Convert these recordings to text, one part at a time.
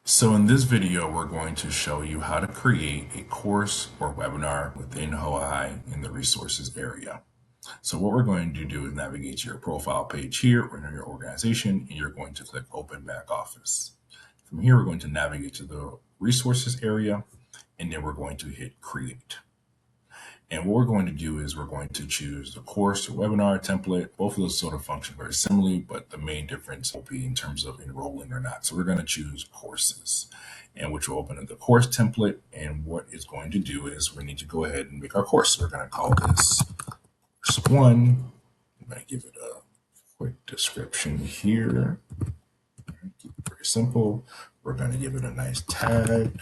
So in this video, we're going to show you how to create a course or webinar within OJAI in the resources area. So what we're going to do is navigate to your profile page here or in your organization, and you're going to click Open Back Office. From here, we're going to navigate to the resources area, and then we're going to hit Create. And what we're going to do is we're going to choose the course or webinar template. Both of those sort of function very similarly, but the main difference will be in terms of enrolling or not. So we're going to choose courses, and which will open up the course template. And what it's going to do is we need to go ahead and make our course. So we're going to call this course one. I'm going to give it a quick description here. Keep it very simple. We're going to give it a nice tag.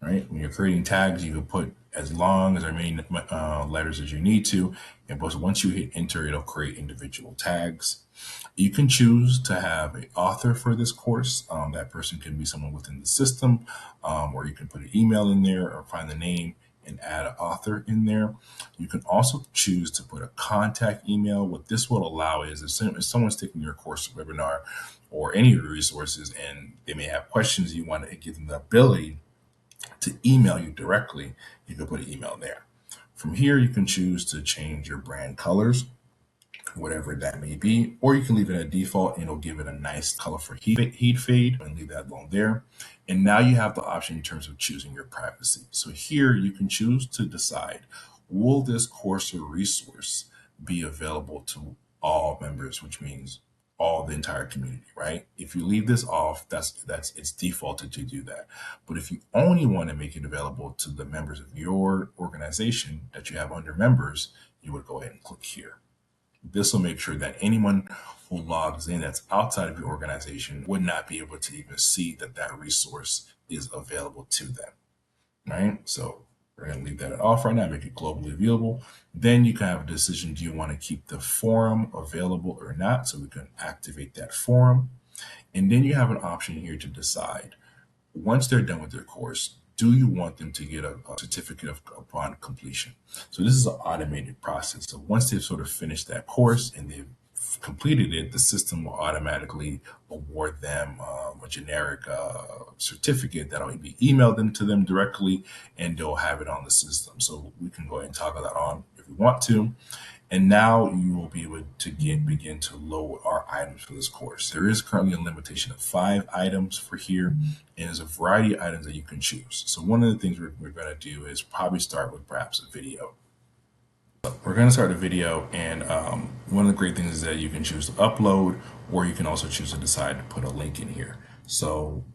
Right? When you're creating tags, you can put as long as many letters as you need to. And once you hit enter, it'll create individual tags. You can choose to have an author for this course. That person can be someone within the system, or you can put an email in there or find the name and add an author in there. You can also choose to put a contact email. What this will allow is if someone's taking your course or webinar or any of the resources and they may have questions, you want to give them the ability to email you directly, you can put an email there. From here, you can choose to change your brand colors, whatever that may be, or you can leave it at default and it'll give it a nice color for heat fade and leave that alone there. And now you have the option in terms of choosing your privacy. So here you can choose to decide, will this course or resource be available to all members, which means all the entire community, right? If you leave this off, that's it's defaulted to do that. But if you only want to make it available to the members of your organization that you have under members, you would go ahead and click here. This will make sure that anyone who logs in that's outside of your organization would not be able to even see that that resource is available to them, right? So we're going to leave that off right now, make it globally available. Then you can have a decision, do you want to keep the forum available or not? So we can activate that forum. And then you have an option here to decide, once they're done with their course, do you want them to get a certificate upon completion? So this is an automated process. So once they've sort of finished that course and they've completed it, the system will automatically award them a generic certificate that'll be emailed to them directly, and they'll have it on the system. So we can go ahead and toggle that on if we want to. And now you will be able to begin to load our items for this course. There is currently a limitation of 5 items for here, and there's a variety of items that you can choose. So one of the things we're going to do is probably start with perhaps a video. We're going to start a video, and one of the great things is that you can choose to upload, or you can also choose to decide to put a link in here. So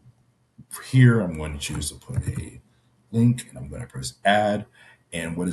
for here, I'm going to choose to put a link, and I'm going to press add. And what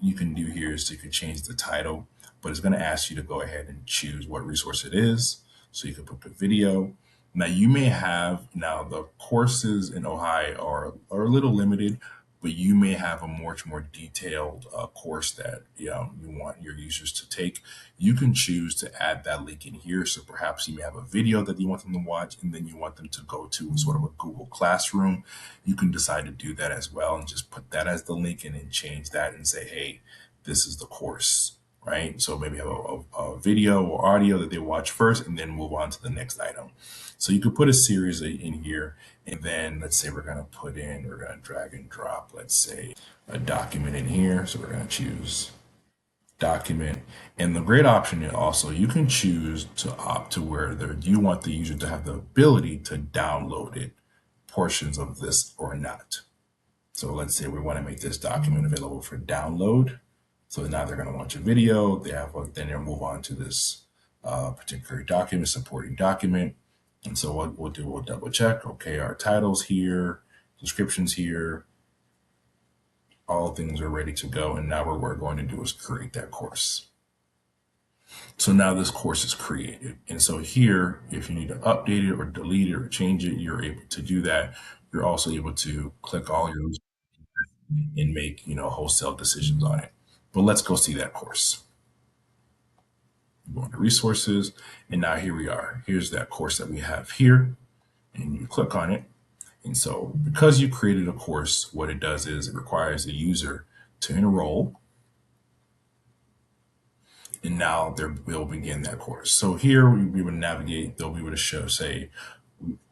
you can do here is you can change the title, but it's going to ask you to go ahead and choose what resource it is. So you can put the video. Now you may have, the courses in OJAI are a little limited, but you may have a much more detailed course that you want your users to take. You can choose to add that link in here. So perhaps you may have a video that you want them to watch, and then you want them to go to sort of a Google Classroom. You can decide to do that as well and just put that as the link and then change that and say, hey, this is the course, right? So maybe have a video or audio that they watch first and then move on to the next item. So you could put a series in here, and then let's say we're going to drag and drop, let's say a document in here. So we're going to choose document. And the great option is also you can choose to opt to where you want the user to have the ability to download it, portions of this or not. So let's say we want to make this document available for download. So now they're going to watch a video. Then they'll move on to this particular document, supporting document. And so what we'll do, we'll double check. Okay, our titles here, descriptions here, all things are ready to go. And now what we're going to do is create that course. So now this course is created. And so here, if you need to update it or delete it or change it, you're able to do that. You're also able to click all your and make, wholesale decisions on it. But let's go see that course. Go into resources, and now here we are. Here's that course that we have here, and you click on it. And so because you created a course, what it does is it requires the user to enroll, and now they'll begin that course. So here we would navigate, they'll be able to say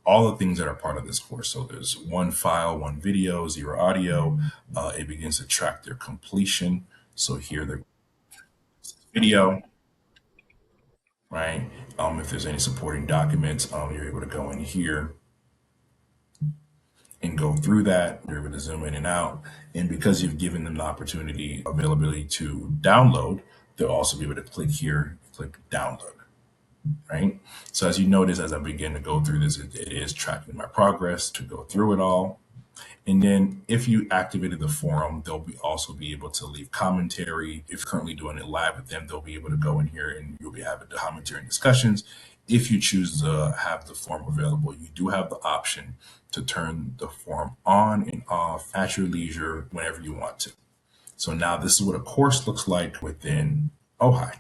all the things that are part of this course. So there's one file, one video, zero audio. It begins to track their completion. So here the video, right? If there's any supporting documents, you're able to go in here and go through that. You're able to zoom in and out. And because you've given them the opportunity, availability to download, they'll also be able to click here, click download, right? So as you notice, as I begin to go through this, it is tracking my progress to go through it all. And then if you activated the forum, they'll also be able to leave commentary. If you're currently doing it live with them, they'll be able to go in here and you'll be having the commentary and discussions. If you choose to have the forum available, you do have the option to turn the forum on and off at your leisure whenever you want to. So now this is what a course looks like within OJAI.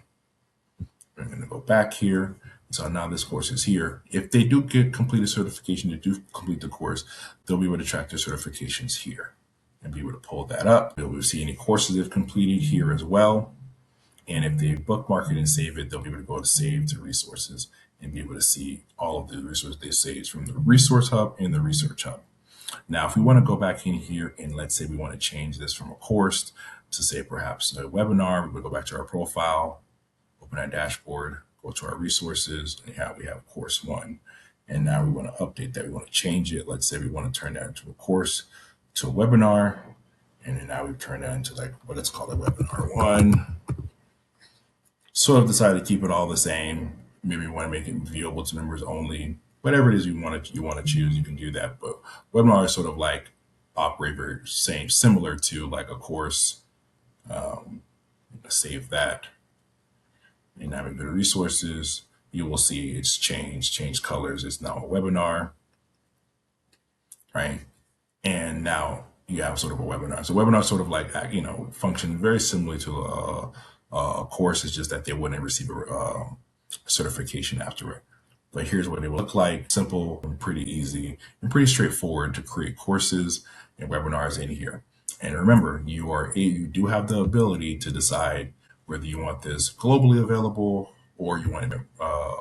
I'm going to go back here. So now this course is here. If they do get completed certification, they do complete the course, they'll be able to track their certifications here and be able to pull that up. They'll be able to see any courses they've completed here as well. And if they bookmark it and save it, they'll be able to go to save to resources and be able to see all of the resources they saved from the resource hub and the research hub. Now, if we want to go back in here and let's say we want to change this from a course to say perhaps a webinar, we would go back to our profile, open our dashboard, go to our resources, and now we have course one. And now we want to update that. We want to change it. Let's say we want to turn that into a course to a webinar. And then now we've turned that into like, well, let's call it webinar one. Sort of decided to keep it all the same. Maybe we want to make it viewable to members only. Whatever it is you want to choose, you can do that. But webinar is sort of like operate very similar to like a course. Save that. And now we go to resources. You will see it's changed colors. It's now a webinar, right? And now you have sort of a webinar. So webinar sort of like, function very similarly to a course. It's just that they wouldn't receive a certification after it. But here's what it will look like. Simple and pretty easy and pretty straightforward to create courses and webinars in here. And remember, you do have the ability to decide whether you want this globally available or you want it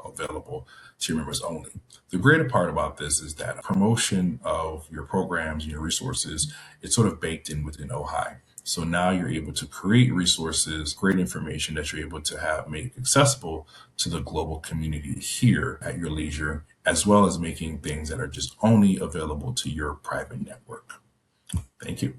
available to your members only. The greater part about this is that promotion of your programs and your resources, it's sort of baked in within OJAI. So now you're able to create resources, great information that you're able to make accessible to the global community here at your leisure, as well as making things that are just only available to your private network. Thank you.